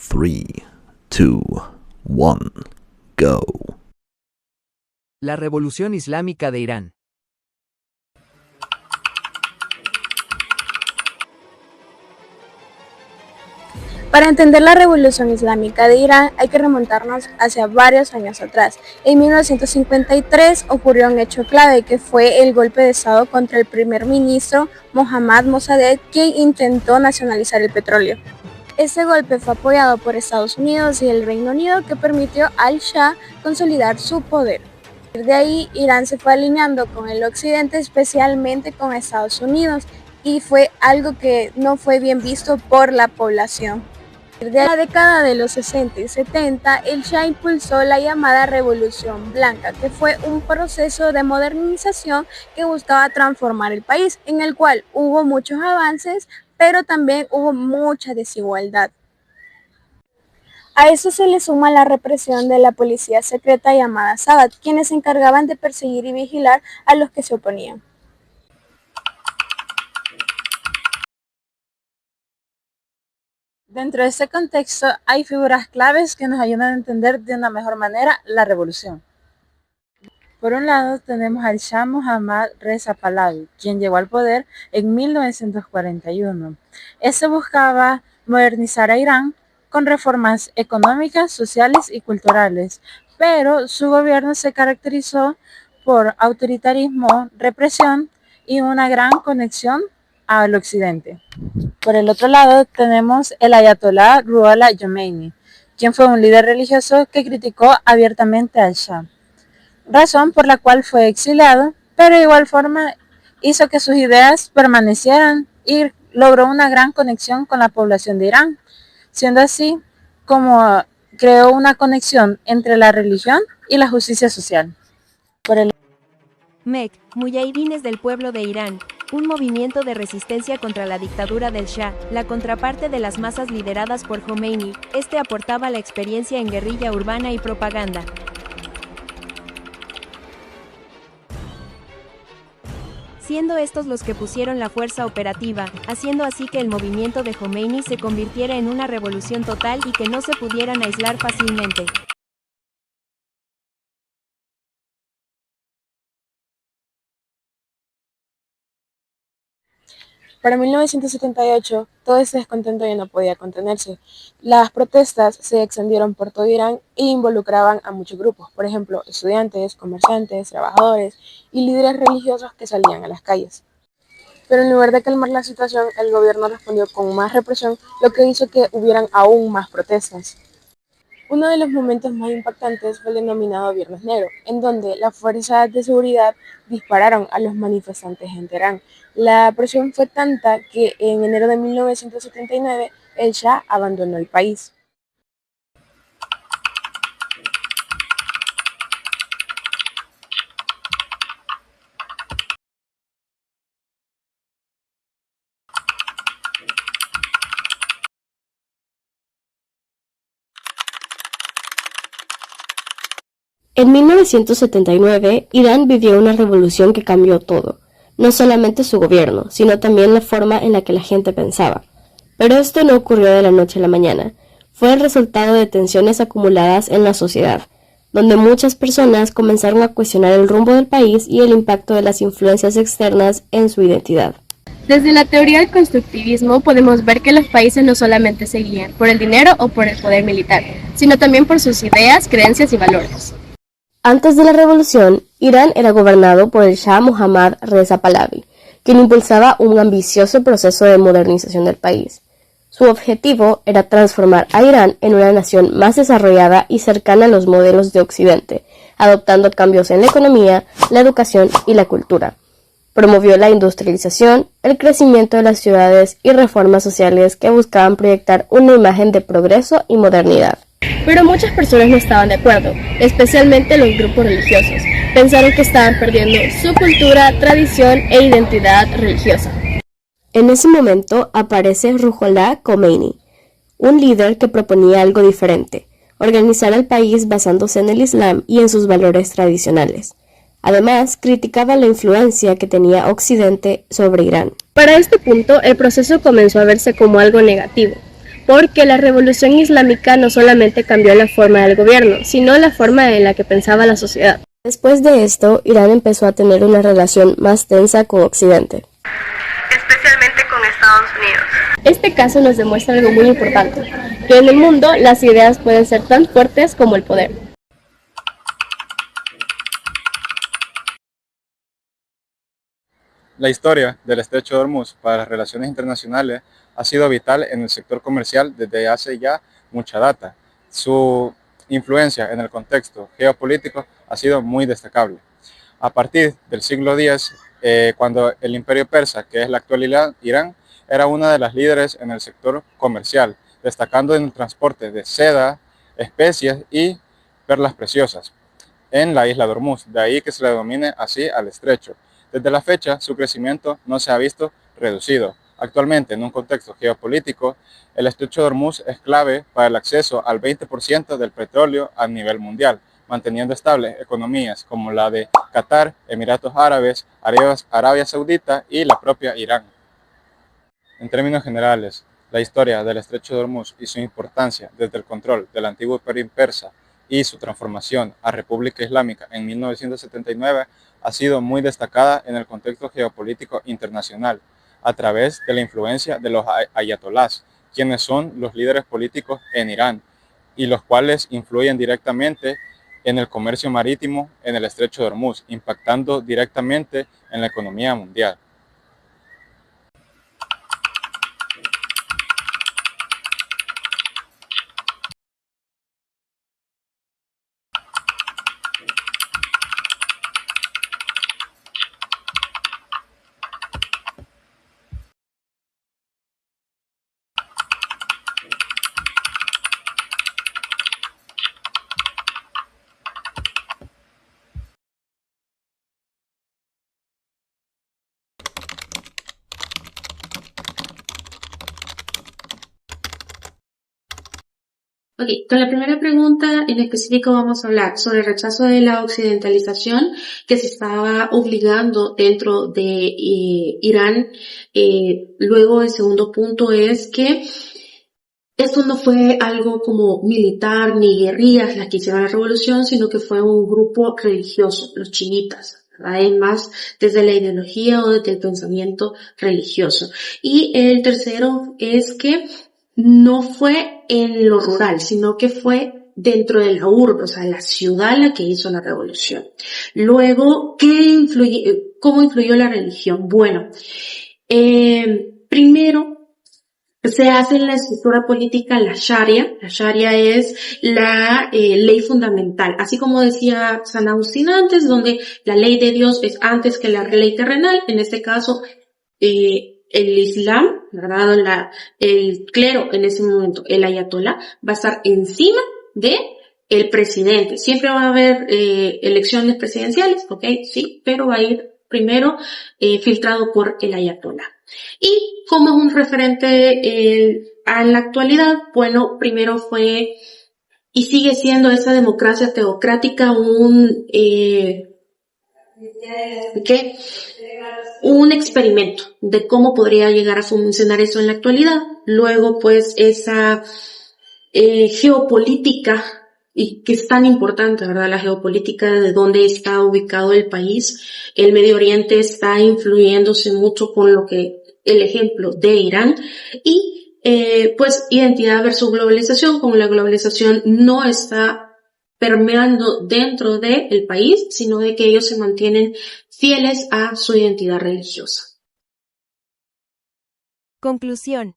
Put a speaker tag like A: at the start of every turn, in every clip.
A: 3, 2, 1, go.
B: La Revolución Islámica de Irán.
C: Para entender la Revolución Islámica de Irán hay que remontarnos hacia varios años atrás. En 1953 ocurrió un hecho clave que fue el golpe de Estado contra el primer ministro Mohammad Mossadegh, quien intentó nacionalizar el petróleo. Este golpe fue apoyado por Estados Unidos y el Reino Unido, que permitió al Shah consolidar su poder. De ahí Irán se fue alineando con el occidente, especialmente con Estados Unidos, y fue algo que no fue bien visto por la población. De la década de los 60 y 70, el Shah impulsó la llamada Revolución Blanca, que fue un proceso de modernización que buscaba transformar el país, en el cual hubo muchos avances, pero también hubo mucha desigualdad. A eso se le suma la represión de la policía secreta llamada Sabat, quienes se encargaban de perseguir y vigilar a los que se oponían.
D: Dentro de este contexto hay figuras claves que nos ayudan a entender de una mejor manera la revolución. Por un lado tenemos al Shah Mohammad Reza Pahlavi, quien llegó al poder en 1941. Este buscaba modernizar a Irán con reformas económicas, sociales y culturales, pero su gobierno se caracterizó por autoritarismo, represión y una gran conexión al occidente. Por el otro lado tenemos el Ayatollah Ruhollah Khomeini, quien fue un líder religioso que criticó abiertamente al Shah, razón por la cual fue exiliado, pero de igual forma hizo que sus ideas permanecieran y logró una gran conexión con la población de Irán, siendo así como creó una conexión entre la religión y la justicia social.
E: Mujahidines del pueblo de Irán, un movimiento de resistencia contra la dictadura del Shah, la contraparte de las masas lideradas por Khomeini. Este aportaba la experiencia en guerrilla urbana y propaganda. Siendo estos los que pusieron la fuerza operativa, haciendo así que el movimiento de Khomeini se convirtiera en una revolución total y que no se pudieran aislar fácilmente.
C: Para 1978, todo este descontento ya no podía contenerse. Las protestas se extendieron por todo Irán e involucraban a muchos grupos, por ejemplo, estudiantes, comerciantes, trabajadores y líderes religiosos que salían a las calles. Pero en lugar de calmar la situación, el gobierno respondió con más represión, lo que hizo que hubieran aún más protestas. Uno de los momentos más impactantes fue el denominado Viernes Negro, en donde las fuerzas de seguridad dispararon a los manifestantes en Teherán. La presión fue tanta que en enero de 1979 el Shah abandonó el país.
F: En 1979, Irán vivió una revolución que cambió todo, no solamente su gobierno, sino también la forma en la que la gente pensaba. Pero esto no ocurrió de la noche a la mañana, fue el resultado de tensiones acumuladas en la sociedad, donde muchas personas comenzaron a cuestionar el rumbo del país y el impacto de las influencias externas en su identidad.
G: Desde la teoría del constructivismo podemos ver que los países no solamente se guían por el dinero o por el poder militar, sino también por sus ideas, creencias y valores.
F: Antes de la revolución, Irán era gobernado por el Shah Mohammad Reza Pahlavi, quien impulsaba un ambicioso proceso de modernización del país. Su objetivo era transformar a Irán en una nación más desarrollada y cercana a los modelos de Occidente, adoptando cambios en la economía, la educación y la cultura. Promovió la industrialización, el crecimiento de las ciudades y reformas sociales que buscaban proyectar una imagen de progreso y modernidad.
G: Pero muchas personas no estaban de acuerdo, especialmente los grupos religiosos. Pensaron que estaban perdiendo su cultura, tradición e identidad religiosa.
F: En ese momento aparece Ruhollah Khomeini, un líder que proponía algo diferente, organizar al país basándose en el Islam y en sus valores tradicionales. Además, criticaba la influencia que tenía Occidente sobre Irán.
G: Para este punto, el proceso comenzó a verse como algo negativo. porque la revolución islámica no solamente cambió la forma del gobierno, sino la forma en la que pensaba la sociedad.
F: Después de esto, Irán empezó a tener una relación más tensa con Occidente,
H: especialmente con Estados Unidos.
G: Este caso nos demuestra algo muy importante, que en el mundo las ideas pueden ser tan fuertes como el poder.
I: La historia del Estrecho de Hormuz para las relaciones internacionales ha sido vital en el sector comercial desde hace ya mucha data. Su influencia en el contexto geopolítico ha sido muy destacable. A partir del siglo X, cuando el imperio persa, que es la actual Irán, era una de las líderes en el sector comercial, destacando en el transporte de seda, especies y perlas preciosas en la isla de Hormuz, de ahí que se le denomine así al estrecho. Desde la fecha, su crecimiento no se ha visto reducido. Actualmente, en un contexto geopolítico, el estrecho de Hormuz es clave para el acceso al 20% del petróleo a nivel mundial, manteniendo estables economías como la de Qatar, Emiratos Árabes, Arabia Saudita y la propia Irán. En términos generales, la historia del estrecho de Hormuz y su importancia desde el control del antiguo imperio persa y su transformación a República Islámica en 1979 ha sido muy destacada en el contexto geopolítico internacional a través de la influencia de los ayatolás, quienes son los líderes políticos en Irán y los cuales influyen directamente en el comercio marítimo en el estrecho de Hormuz, impactando directamente en la economía mundial.
J: Ok, con la primera pregunta en específico vamos a hablar sobre el rechazo de la occidentalización que se estaba obligando dentro de Irán. Luego el segundo punto es que esto no fue algo como militar ni guerrillas las que hicieron la revolución, sino que fue un grupo religioso, los chiitas. Además, desde la ideología o desde el pensamiento religioso. Y el tercero es que no fue en lo rural, sino que fue dentro de la urbe, o sea, la ciudad la que hizo la revolución. Luego, ¿cómo influyó la religión? Bueno, primero, se hace en la estructura política la Sharia. La Sharia es la ley fundamental. Así como decía San Agustín antes, donde la ley de Dios es antes que la ley terrenal. En este caso, el Islam, ¿verdad? El clero en ese momento, el ayatolá, va a estar encima de el presidente. Siempre va a haber elecciones presidenciales, ¿ok? Sí, pero va a ir primero filtrado por el ayatolá. Y como es un referente a la actualidad, bueno, primero fue y sigue siendo esa democracia teocrática un experimento de cómo podría llegar a funcionar eso en la actualidad. Luego, pues, esa geopolítica, y que es tan importante, ¿verdad? La geopolítica de dónde está ubicado el país. El Medio Oriente está influyéndose mucho con el ejemplo de Irán. Y, pues, identidad versus globalización, como la globalización no está permeando dentro del país, sino de que ellos se mantienen fieles a su identidad religiosa.
E: Conclusión.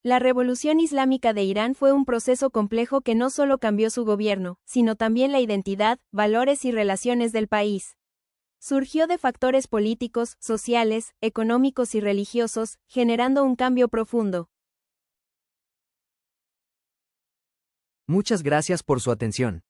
E: La Revolución Islámica de Irán fue un proceso complejo que no solo cambió su gobierno, sino también la identidad, valores y relaciones del país. Surgió de factores políticos, sociales, económicos y religiosos, generando un cambio profundo.
B: Muchas gracias por su atención.